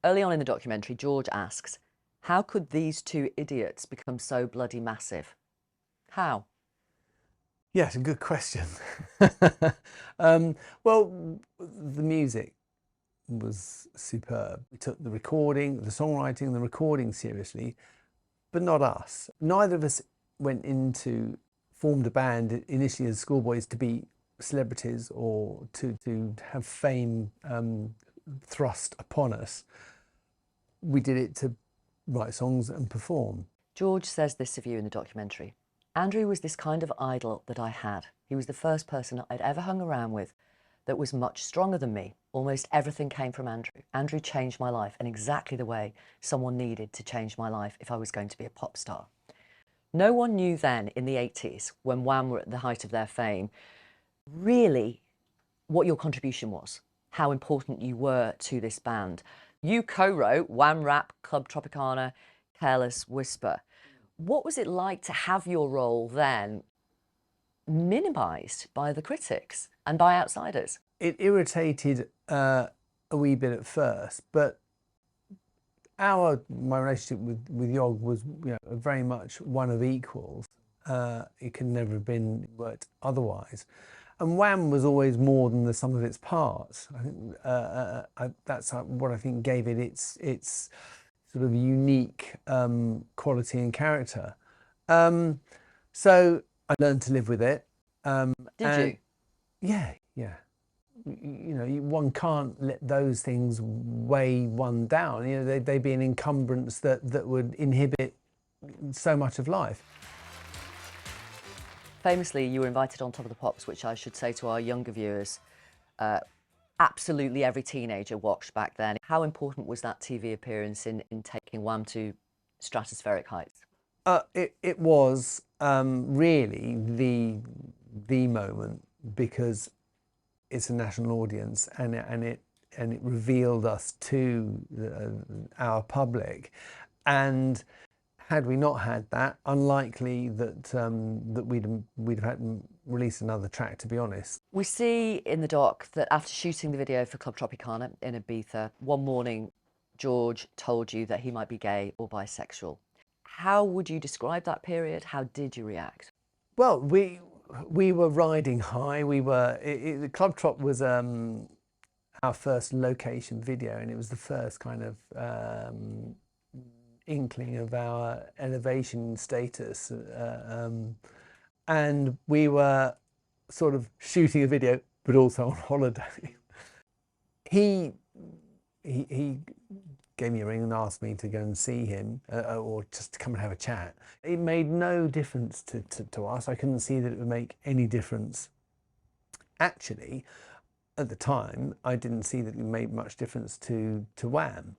Early on in the documentary, George asks, how could these two idiots become so bloody massive? How? Yeah, it's a good question. Well, the music was superb. We took the recording, the songwriting, the recording seriously, but not us. Neither of us formed a band initially as schoolboys to be celebrities or to have fame thrust upon us. We did it to write songs and perform. George says this of you in the documentary. Andrew was this kind of idol that I had. He was the first person I'd ever hung around with that was much stronger than me. Almost everything came from Andrew. Andrew changed my life in exactly the way someone needed to change my life if I was going to be a pop star. No one knew then in the 80s, when Wham were at the height of their fame, really what your contribution was, how important you were to this band. You co-wrote Wham Rap, Club Tropicana, Careless Whisper. What was it like to have your role then minimised by the critics and by outsiders? It irritated a wee bit at first, but my relationship with Yog was, very much one of equals. It could never have been worked otherwise. And Wham was always more than the sum of its parts. I think that's what I think gave it its sort of unique quality and character. So I learned to live with it. Did you? Yeah. One can't let those things weigh one down. They'd be an encumbrance that would inhibit so much of life. Famously, you were invited on Top of the Pops, which I should say to our younger viewers, absolutely every teenager watched back then. How important was that TV appearance in taking Wham to stratospheric heights? It was really the moment, because it's a national audience and it revealed us to our public. And had we not had that, unlikely that we'd have had to release another track, to be honest. We see in the doc that after shooting the video for Club Tropicana in Ibiza, one morning George told you that he might be gay or bisexual. How would you describe that period? How did you react? Well, we were riding high. The Club Trop was our first location video, and it was the first kind of inkling of our elevation status, and we were sort of shooting a video but also on holiday. He gave me a ring and asked me to go and see him, or just to come and have a chat. It made no difference to us. I couldn't see that it would make any difference. Actually, at the time, I didn't see that it made much difference to Wham.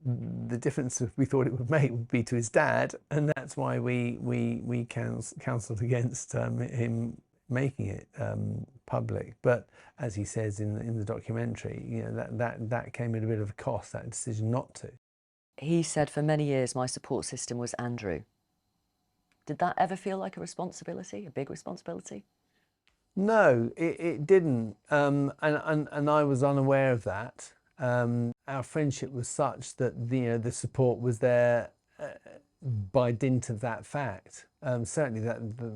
The difference we thought it would make would be to his dad, and that's why we counselled against him making it public. But as he says in the documentary, that came at a bit of a cost, that decision not to. He said, for many years my support system was Andrew. Did that ever feel like a responsibility, a big responsibility? No, it didn't, and I was unaware of that. Our friendship was such that the support was there by dint of that fact. Certainly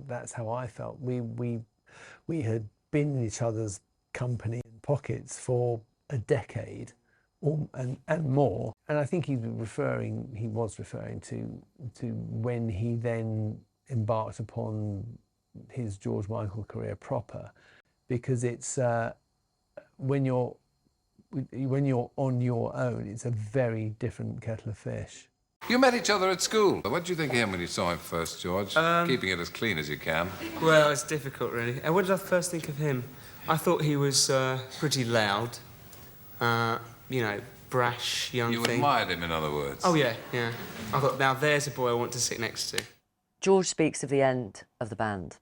that's how I felt. We had been in each other's company and pockets for a decade and more. And I think he was referring to when he then embarked upon his George Michael career proper, because it's when you're on your own, it's a very different kettle of fish. You met each other at school. What did you think of him when you saw him first, George? Keeping it as clean as you can. Well, it's difficult, really. And what did I first think of him? I thought he was pretty loud, brash, young thing. You admired him, in other words? Oh, yeah. I thought, now there's a boy I want to sit next to. George speaks of the end of the band.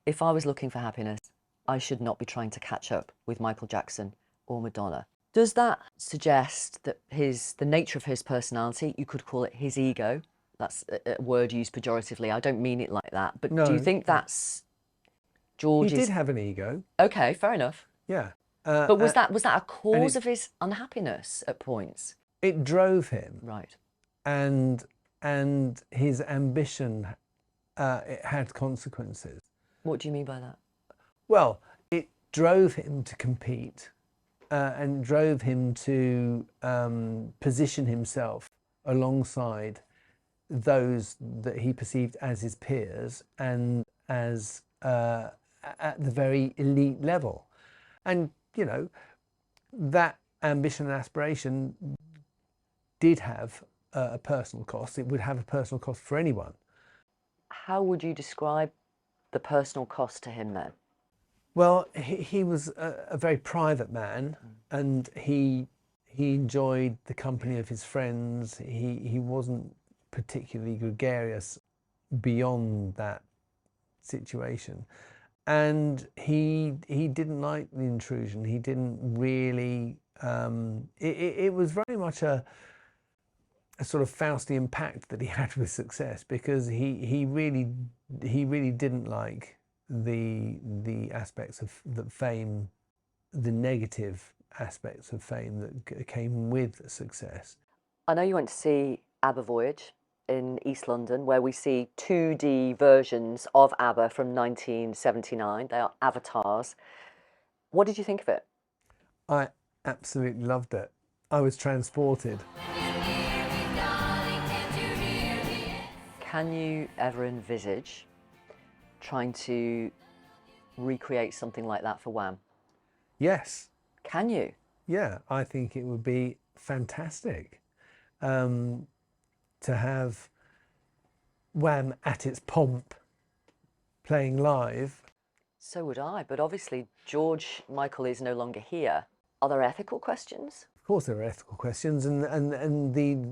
If I was looking for happiness, I should not be trying to catch up with Michael Jackson or Madonna. Does that suggest that the nature of his personality, you could call it his ego? That's a word used pejoratively. I don't mean it like that. But no, do you think that's George's... He did have an ego. Okay, fair enough. Yeah. But was that a cause of his unhappiness at points? It drove him, Right. and his ambition, it had consequences. What do you mean by that? Well, it drove him to compete, and drove him to position himself alongside those that he perceived as his peers and as at the very elite level. And, you know, that ambition and aspiration did have a personal cost. It would have a personal cost for anyone. How would you describe the personal cost to him then? Well, he was a very private man, and he enjoyed the company of his friends. He wasn't particularly gregarious beyond that situation, and he didn't like the intrusion. He didn't really. It was very much a sort of Faustian pact that he had with success, because he really didn't like the aspects of the fame, the negative aspects of fame that came with success. I know you went to see ABBA Voyage in East London, where we see 2D versions of ABBA from 1979. They are avatars. What did you think of it? I absolutely loved it. I was transported. Can you ever envisage trying to recreate something like that for Wham? Yes. Can you? Yeah, I think it would be fantastic to have Wham at its pomp playing live. So would I, but obviously George Michael is no longer here. Are there ethical questions? Of course there are ethical questions, and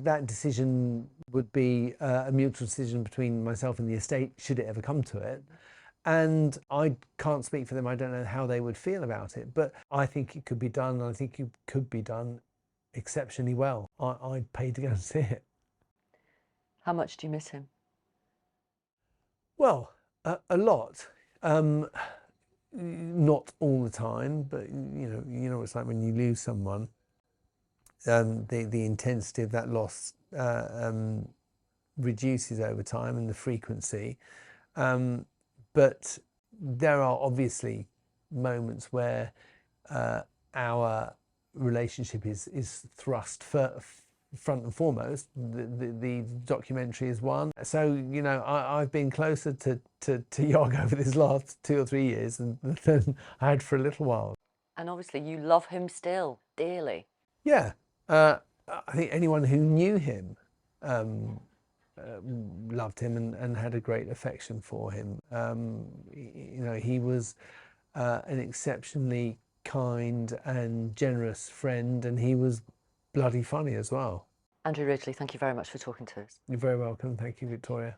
that decision would be a mutual decision between myself and the estate, should it ever come to it. And I can't speak for them. I don't know how they would feel about it, but I think it could be done. I think it could be done exceptionally well. I'd pay to go and see it. How much do you miss him? Well, a lot. Not all the time, but you know, it's like when you lose someone. The intensity of that loss reduces over time, and the frequency. But there are obviously moments where our relationship is thrust front and foremost. The documentary is one. So, you know, I've been closer to Yog over this last 2 or 3 years than I had for a little while. And obviously you love him still dearly. Yeah, I think anyone who knew him loved him and had a great affection for him. You know, he was an exceptionally kind and generous friend, and he was bloody funny as well. Andrew Ridgeley, thank you very much for talking to us. You're very welcome. Thank you, Victoria.